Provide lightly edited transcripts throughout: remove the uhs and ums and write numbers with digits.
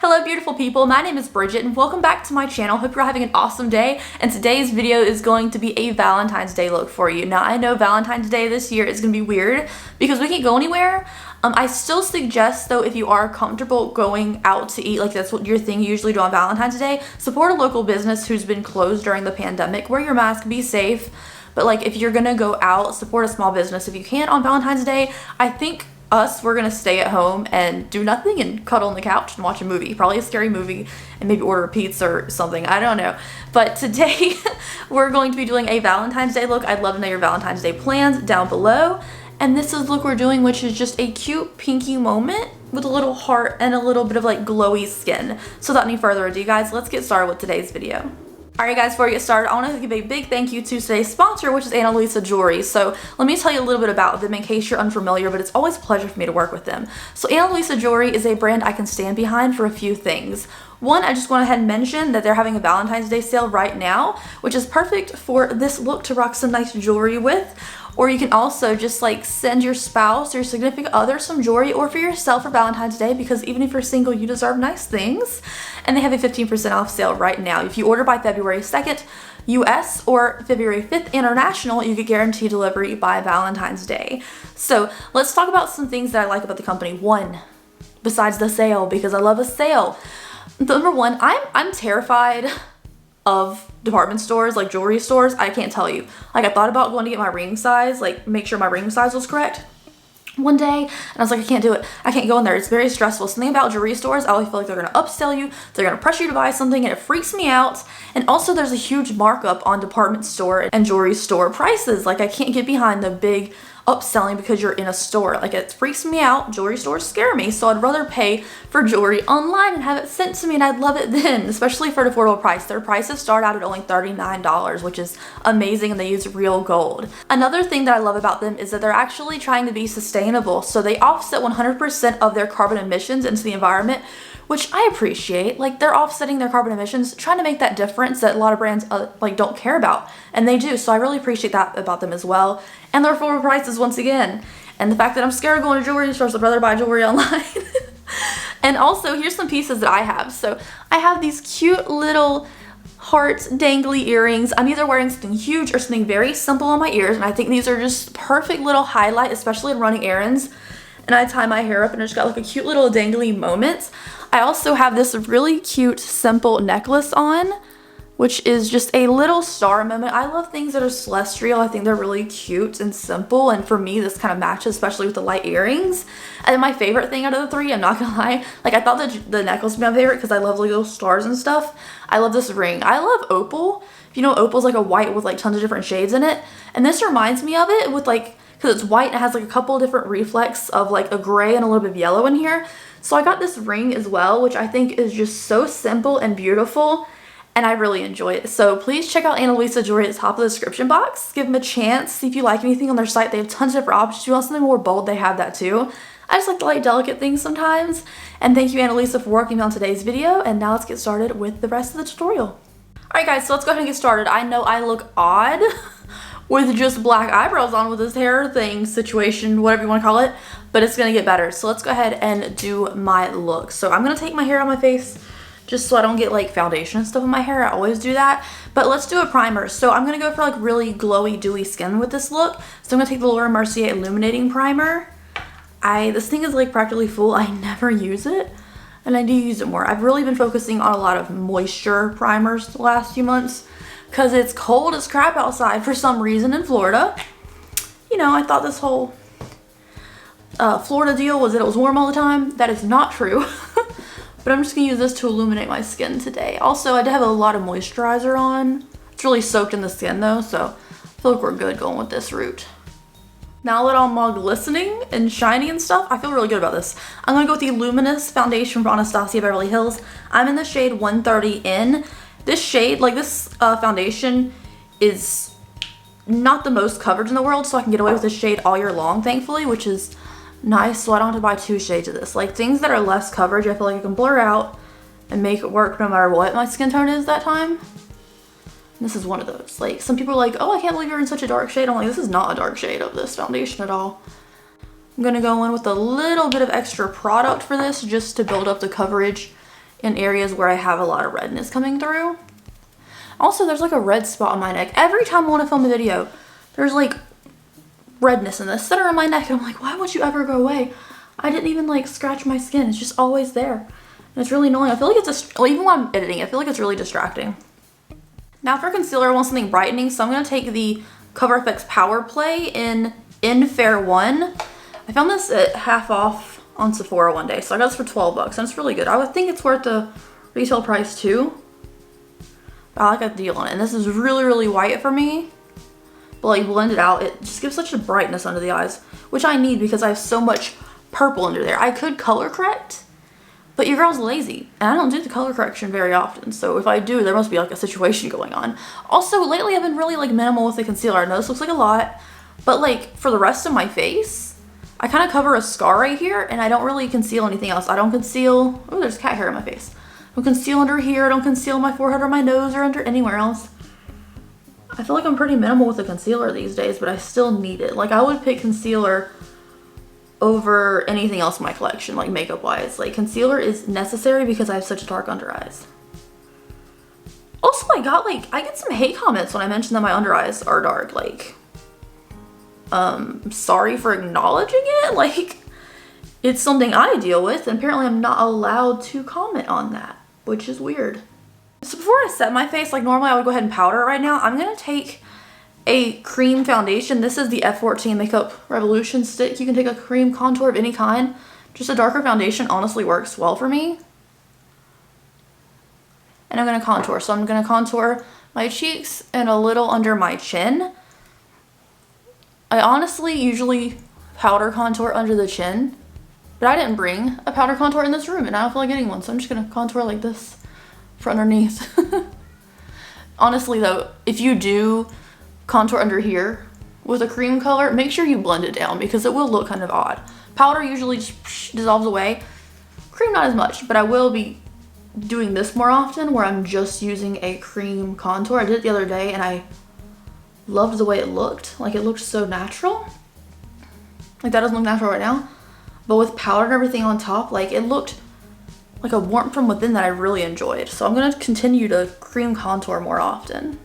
Hello beautiful people, my name is Bridget and welcome back to my channel. Hope you're having an awesome day, and today's video is going to be a Valentine's Day look for you. Now I know Valentine's Day this year is going to be weird because we can't go anywhere. I still suggest though, if you are comfortable going out to eat, like that's what your thing you usually do on Valentine's Day, support a local business who's been closed during the pandemic. Wear your mask, be safe. But like if you're gonna go out, support a small business if you can on Valentine's Day. I think we're gonna stay at home and do nothing and cuddle on the couch and watch a movie, probably a scary movie, and maybe order a pizza or something, I don't know. But today we're going to be doing a Valentine's Day look. I'd love to know your Valentine's Day plans down below. And this is the look we're doing, which is just a cute pinky moment with a little heart and a little bit of like glowy skin. So without any further ado guys, let's get started with today's video. Alright guys, before we get started, I want to give a big thank you to today's sponsor, which is Luisa Jewelry. So let me tell you a little bit about them in case you're unfamiliar, but it's always a pleasure for me to work with them. So Luisa Jewelry is a brand I can stand behind for a few things. One, I just went ahead and mention that they're having a Valentine's Day sale right now, which is perfect for this look to rock some nice jewelry with. Or you can also just like send your spouse or your significant other some jewelry, or for yourself for Valentine's Day, because even if you're single, you deserve nice things. And they have a 15% off sale right now. If you order by February 2nd US or February 5th international, you get guaranteed delivery by Valentine's Day. So let's talk about some things that I like about the company. One, besides the sale, because I love a sale. Number one, I'm terrified of department stores, like jewelry stores. I can't tell you. Like I thought about going to get my ring size, like make sure my ring size was correct one day, and I was like, I can't do it. I can't go in there. It's very stressful. Something about jewelry stores, I always feel like they're gonna upsell you, they're gonna pressure you to buy something, and it freaks me out. And also there's a huge markup on department store and jewelry store prices. Like I can't get behind the big upselling because you're in a store. Like it freaks me out. Jewelry stores scare me, so I'd rather pay for jewelry online and have it sent to me, and I'd love it then, especially for an affordable price. Their prices start out at only $39, which is amazing, and they use real gold. Another thing that I love about them is that they're actually trying to be sustainable, so they offset 100% of their carbon emissions into the environment, which I appreciate. Like they're offsetting their carbon emissions, trying to make that difference that a lot of brands like don't care about, and they do. So I really appreciate that about them as well. And their affordable prices once again, and the fact that I'm scared of going to jewelry stores, I'd rather buy jewelry online. And also here's some pieces that I have. So I have these cute little heart dangly earrings. I'm either wearing something huge or something very simple on my ears, and I think these are just perfect little highlight, especially in running errands. And I tie my hair up and I just got like a cute little dangly moment. I also have this really cute simple necklace on, which is just a little star moment. I love things that are celestial. I think they're really cute and simple, and for me this kind of matches, especially with the light earrings. And then my favorite thing out of the three, I'm not gonna lie, like I thought that the necklace would be my favorite because I love like little stars and stuff. I love this ring. I love opal. If you know, opal's like a white with like tons of different shades in it, and this reminds me of it with like, because it's white and it has like a couple of different reflects of like a gray and a little bit of yellow in here. So I got this ring as well, which I think is just so simple and beautiful, and I really enjoy it. So please check out Luisa Jewelry at the top of the description box. Give them a chance. See if you like anything on their site. They have tons of different options. If you want something more bold, they have that too. I just like to like delicate things sometimes. And thank you, Luisa, for working on today's video. And now let's get started with the rest of the tutorial. Alright guys, so let's go ahead and get started. I know I look odd with just black eyebrows on with this hair thing situation, whatever you want to call it, but it's gonna get better. So let's go ahead and do my look. So I'm gonna take my hair out of my face just so I don't get like foundation and stuff in my hair. I always do that, but let's do a primer. So I'm gonna go for like really glowy, dewy skin with this look. So I'm gonna take the Laura Mercier Illuminating Primer. This thing is like practically full. I never use it, and I do use it more. I've really been focusing on a lot of moisture primers the last few months because it's cold as crap outside for some reason in Florida. You know, I thought this whole Florida deal was that it was warm all the time. That is not true. But I'm just gonna use this to illuminate my skin today. Also, I did have a lot of moisturizer on. It's really soaked in the skin though, so I feel like we're good going with this route. Now that I'm all glistening and shiny and stuff, I feel really good about this. I'm gonna go with the Luminous Foundation from Anastasia Beverly Hills. I'm in the shade 130N. This shade, like this foundation is not the most coverage in the world, so I can get away with this shade all year long, thankfully, which is nice. So I don't have to buy two shades of this. Like things that are less coverage, I feel like I can blur out and make it work no matter what my skin tone is that time. And this is one of those. Like some people are like, oh, I can't believe you're in such a dark shade. I'm like, this is not a dark shade of this foundation at all. I'm gonna go in with a little bit of extra product for this just to build up the coverage in areas where I have a lot of redness coming through. Also, there's like a red spot on my neck. Every time I want to film a video, there's like redness in the center of my neck. And I'm like, why won't you ever go away? I didn't even like scratch my skin. It's just always there. And it's really annoying. I feel like it's just, well, even when I'm editing, I feel like it's really distracting. Now for concealer, I want something brightening. So I'm going to take the Cover FX Power Play in Fair 1. I found this at half off on Sephora one day. So I got this for 12 bucks and it's really good. I would think it's worth the retail price too. But I like a deal on it. And this is really, really white for me. But like blend it out, it just gives such a brightness under the eyes, which I need because I have so much purple under there. I could color correct, but your girl's lazy and I don't do the color correction very often. So if I do, there must be like a situation going on. Also, lately I've been really like minimal with the concealer. I know this looks like a lot, but like for the rest of my face, I kind of cover a scar right here and I don't really conceal anything else. I don't conceal, oh, there's cat hair in my face. I don't conceal under here. I don't conceal my forehead or my nose or under anywhere else. I feel like I'm pretty minimal with the concealer these days, but I still need it. Like I would pick concealer over anything else in my collection, like makeup wise. Like concealer is necessary because I have such dark under eyes. Also, I get some hate comments when I mention that my under eyes are dark. Like, sorry for acknowledging it. Like, it's something I deal with, and apparently I'm not allowed to comment on that, which is weird. So before I set my face, like normally I would go ahead and powder it right now. I'm gonna take a cream foundation. This is the F14 Makeup Revolution stick. You can take a cream contour of any kind. Just a darker foundation honestly works well for me. And I'm gonna contour. So I'm gonna contour my cheeks and a little under my chin. I honestly usually powder contour under the chin, but I didn't bring a powder contour in this room and I don't feel like getting one. So I'm just gonna contour like this for underneath. Honestly though, if you do contour under here with a cream color, make sure you blend it down because it will look kind of odd. Powder usually just dissolves away. Cream not as much, but I will be doing this more often where I'm just using a cream contour. I did it the other day and I loved the way it looked. Like it looked so natural. Like that doesn't look natural right now, but with powder and everything on top, like it looked like a warmth from within that I really enjoyed. So I'm gonna continue to cream contour more often.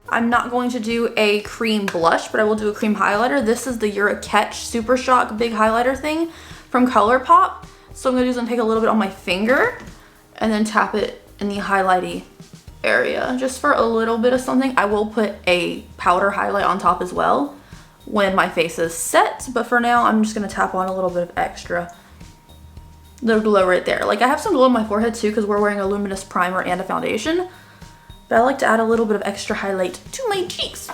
I'm not going to do a cream blush, but I will do a cream highlighter. This is the You're a Catch Super Shock Big Highlighter thing from Colourpop. So I'm gonna do is I'm gonna take a little bit on my finger and then tap it in the highlighty area just for a little bit of something. I will put a powder highlight on top as well when my face is set, but for now I'm just gonna tap on a little bit of extra. The glow right there. Like I have some glow on my forehead too because we're wearing a luminous primer and a foundation, but I like to add a little bit of extra highlight to my cheeks.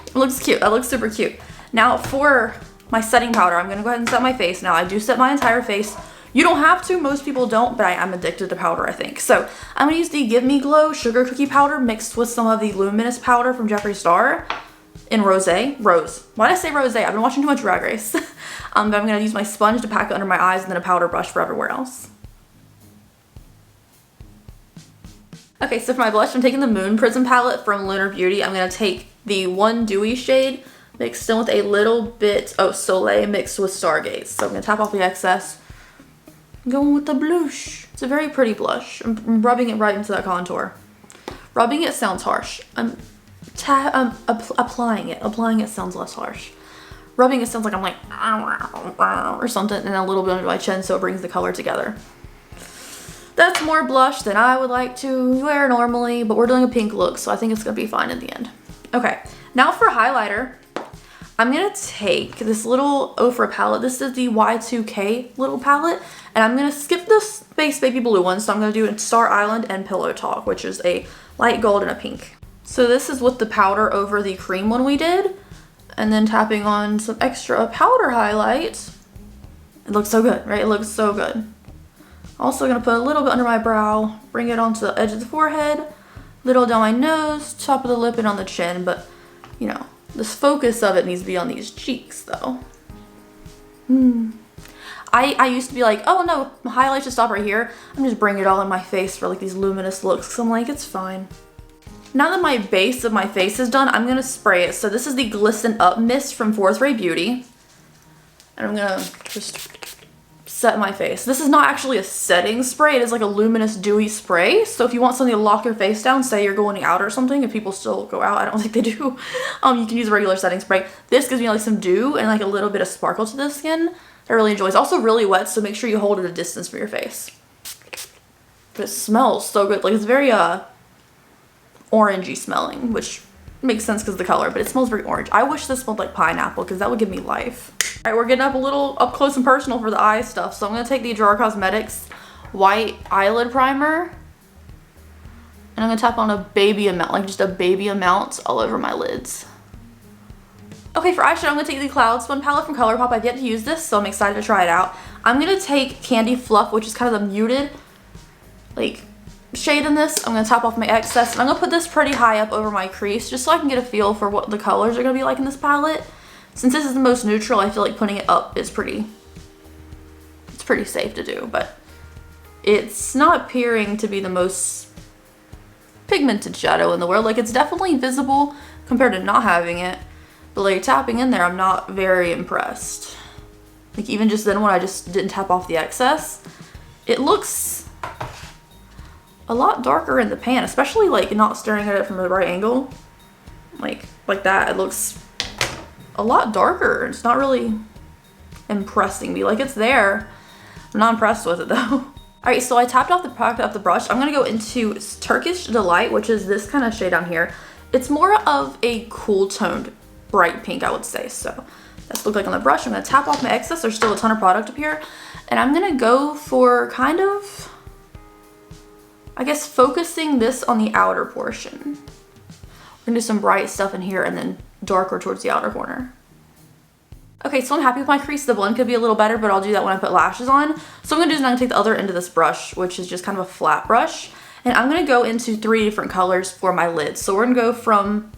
It looks cute. That looks super cute. Now for my setting powder, I'm gonna go ahead and set my face. Now I do set my entire face. You don't have to, most people don't, but I am addicted to powder, I think. So I'm gonna use the Give Me Glow Sugar Cookie Powder mixed with some of the Luminous Powder from Jeffree Star in Rose. Why did I say Rose? I've been watching too much Drag Race. But I'm gonna use my sponge to pack it under my eyes and then a powder brush for everywhere else. Okay, so for my blush, I'm taking the Moon Prism palette from Lunar Beauty. I'm gonna take the One Dewy shade mixed in with a little bit of Soleil mixed with Stargaze. So I'm gonna tap off the excess. I'm going with the blush. It's a very pretty blush. I'm rubbing it right into that contour. Rubbing it sounds harsh. I'm applying it. Applying it sounds less harsh. Rubbing it sounds like I'm like or something, and a little bit under my chin so it brings the color together. That's more blush than I would like to wear normally, but we're doing a pink look, so I think it's gonna be fine in the end. Okay, now for highlighter, I'm gonna take this little Ofra palette. This is the Y2K little palette, and I'm gonna skip the Space Baby Blue one, so I'm gonna do Star Island and Pillow Talk, which is a light gold and a pink. So this is with the powder over the cream one we did, and then tapping on some extra powder highlight. It looks so good, right? It looks so good. Also gonna put a little bit under my brow, bring it onto the edge of the forehead, little down my nose, top of the lip, and on the chin, but you know, this focus of it needs to be on these cheeks though. I used to be like, oh no, my highlight should stop right here. I'm just bringing it all in my face for like these luminous looks, so I'm like, it's fine. Now that my base of my face is done, I'm gonna spray it. So this is the Glisten Up Mist from Ofra Beauty. And I'm gonna just set my face. This is not actually a setting spray. It is like a luminous dewy spray. So if you want something to lock your face down, say you're going out or something, if people still go out, I don't think they do, you can use a regular setting spray. This gives me like some dew and like a little bit of sparkle to the skin. I really enjoy. It's also really wet, so make sure you hold it a distance from your face. But it smells so good. Like it's very orangey smelling, which makes sense because of the color, but it smells very orange. I wish this smelled like pineapple because that would give me life. All right, we're getting up a little up close and personal for the eye stuff. So I'm gonna take the Drawer Cosmetics white eyelid primer, and I'm gonna tap on a baby amount, like just a baby amount all over my lids. Okay, for eyeshadow, I'm gonna take the Cloud Spun palette from Colourpop. I've yet to use this, so I'm excited to try it out. I'm gonna take Candy Fluff, which is kind of the muted, like, shade in this. I'm gonna tap off my excess, and I'm gonna put this pretty high up over my crease, just so I can get a feel for what the colors are gonna be like in this palette. Since this is the most neutral, I feel like putting it up is pretty safe to do, but it's not appearing to be the most pigmented shadow in the world. Like, it's definitely visible compared to not having it. But like tapping in there, I'm not very impressed. Like even just then when I just didn't tap off the excess, it looks a lot darker in the pan, especially like not staring at it from the right angle. Like that, it looks a lot darker. It's not really impressing me. Like it's there. I'm not impressed with it though. All right, so I tapped off the product off the brush. I'm gonna go into Turkish Delight, which is this kind of shade down here. It's more of a cool toned bright pink, I would say. So that's what it looks like on the brush. I'm gonna tap off my excess. There's still a ton of product up here. And I'm gonna go for kind of, I guess, focusing this on the outer portion. We're gonna do some bright stuff in here and then darker towards the outer corner. Okay, so I'm happy with my crease. The blend could be a little better, but I'll do that when I put lashes on. So I'm gonna do is I'm gonna take the other end of this brush, which is just kind of a flat brush. And I'm gonna go into 3 different colors for my lids. So we're gonna go from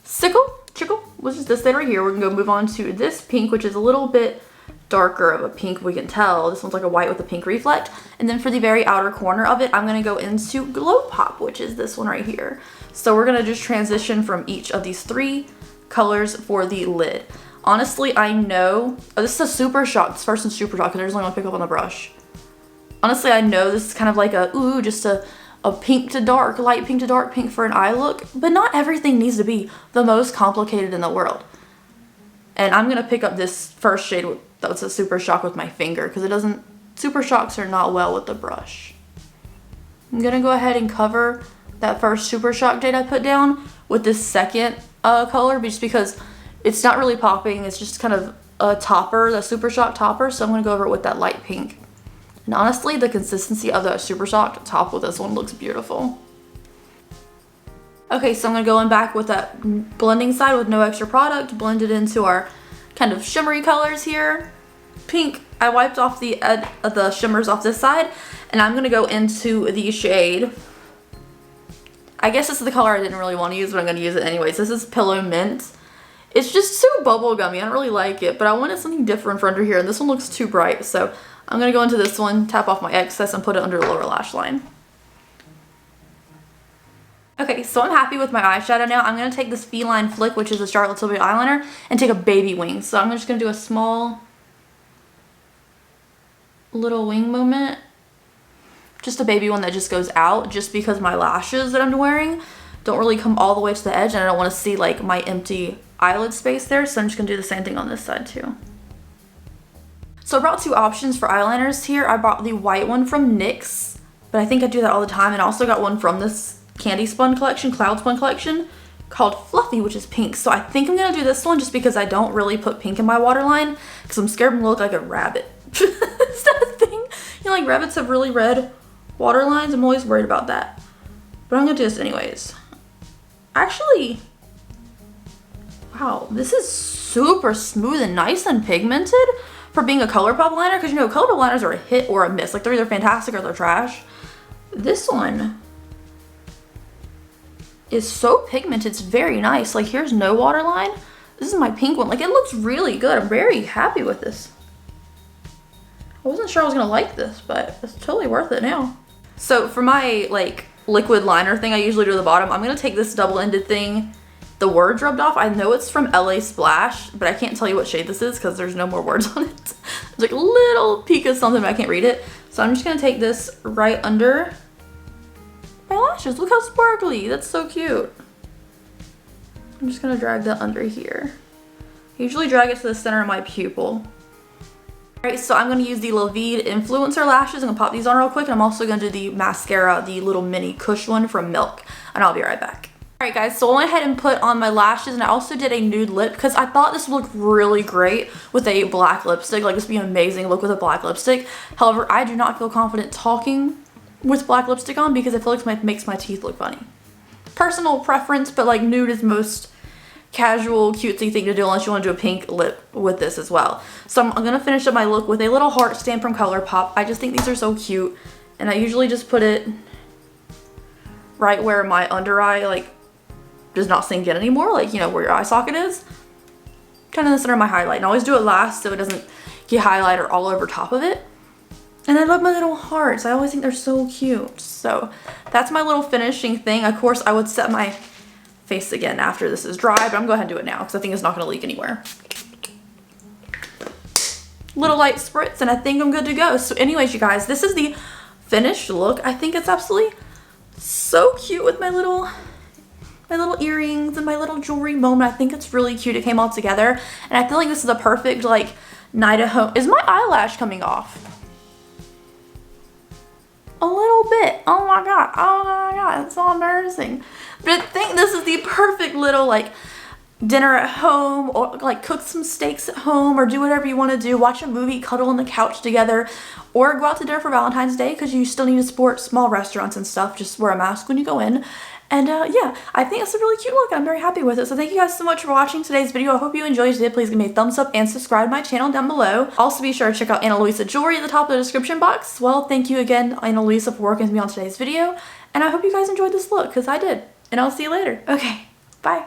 Chickle, which is this thing right here. We're gonna go move on to this pink, which is a little bit darker of a pink, we can tell. This one's like a white with a pink reflect. And then for the very outer corner of it, I'm gonna go into Glow Pop, which is this one right here. So we're gonna just transition from each of these 3 colors for the lid. Honestly, I know, this is a Super Shock. This first one's Super Shock because there's only one pick up on the brush. Honestly, I know this is kind of like a, ooh, just a pink to dark, light pink to dark pink for an eye look, but not everything needs to be the most complicated in the world. And I'm gonna pick up this first shade that's a Super Shock with my finger because it doesn't, Super Shocks are not well with the brush. I'm gonna go ahead and cover that first Super Shock shade I put down with this second color just because it's not really popping. It's just kind of a topper, the Super Shock topper. So I'm gonna go over it with that light pink. And honestly, the consistency of that Super Shock top with this one looks beautiful. Okay, so I'm gonna go in back with that blending side with no extra product, blend it into our kind of shimmery colors here. Pink, I wiped off the shimmers off this side, and I'm gonna go into the shade. I guess this is the color I didn't really want to use, but I'm gonna use it anyways. This is Pillow Mint. It's just so bubblegummy, I don't really like it, but I wanted something different for under here, and this one looks too bright, so I'm gonna go into this one, tap off my excess, and put it under the lower lash line. Okay, so I'm happy with my eyeshadow now. I'm gonna take this Feline Flick, which is a Charlotte Tilbury eyeliner, and take a baby wing. So I'm just gonna do a small little wing moment. Just a baby one that just goes out, just because my lashes that I'm wearing don't really come all the way to the edge, and I don't wanna see like my empty eyelid space there, so I'm just gonna do the same thing on this side too. So I brought 2 options for eyeliners here. I brought the white one from NYX, but I think I do that all the time, and I also got one from this Candy Spun collection, Cloud Spun collection, called Fluffy, which is pink. So I think I'm gonna do this one just because I don't really put pink in my waterline because I'm scared I'm gonna look like a rabbit. Is that a thing? You know, like rabbits have really red waterlines. I'm always worried about that. But I'm gonna do this anyways. Actually, wow, this is super smooth and nice and pigmented for being a Colourpop liner, because you know Colourpop liners are a hit or a miss. Like they're either fantastic or they're trash. This one is so pigmented, it's very nice. Like here's no waterline. This is my pink one. Like it looks really good. I'm very happy with this. I wasn't sure I was gonna like this, but it's totally worth it now. So for my like liquid liner thing I usually do at the bottom, I'm gonna take this double-ended thing the words rubbed off. I know it's from LA Splash, but I can't tell you what shade this is because there's no more words on it. There's like a little peek of something, but I can't read it. So I'm just gonna take this right under my lashes. Look how sparkly, that's so cute. I'm just gonna drag that under here. I usually drag it to the center of my pupil. Alright, so I'm gonna use the Lavide Influencer lashes. I'm gonna pop these on real quick, and I'm also gonna do the mascara, the little mini Kush one from Milk, and I'll be right back. Alright guys, so I went ahead and put on my lashes, and I also did a nude lip because I thought this would look really great with a black lipstick. Like, this would be an amazing look with a black lipstick. However, I do not feel confident talking with black lipstick on because I feel like it makes my teeth look funny. Personal preference, but like nude is most casual, cutesy thing to do unless you want to do a pink lip with this as well. So I'm gonna finish up my look with a little heart stamp from Colourpop. I just think these are so cute, and I usually just put it right where my under eye like does not sink in anymore, like, you know, where your eye socket is, kind of in the center of my highlight. And I always do it last so it doesn't get highlighter all over top of it. And I love my little hearts. I always think they're so cute. So that's my little finishing thing. Of course, I would set my face again after this is dry, but I'm gonna go ahead and do it now because I think it's not gonna leak anywhere. Little light spritz, and I think I'm good to go. So anyways, you guys, this is the finished look. I think it's absolutely so cute with my little earrings and my little jewelry moment. I think it's really cute. It came all together, and I feel like this is a perfect like night at home. Is my eyelash coming off? A little bit. Oh my god. Oh my god. It's so embarrassing. But I think this is the perfect little like dinner at home, or like cook some steaks at home, or do whatever you want to do. Watch a movie, cuddle on the couch together, or go out to dinner for Valentine's Day because you still need to support small restaurants and stuff. Just wear a mask when you go in. And yeah, I think it's a really cute look. I'm very happy with it. So thank you guys so much for watching today's video. I hope you enjoyed. If you did, please give me a thumbs up and subscribe to my channel down below. Also be sure to check out Ana Luisa jewelry at the top of the description box. Well, thank you again, Ana Luisa, for working with me on today's video. And I hope you guys enjoyed this look because I did. And I'll see you later. Okay, bye.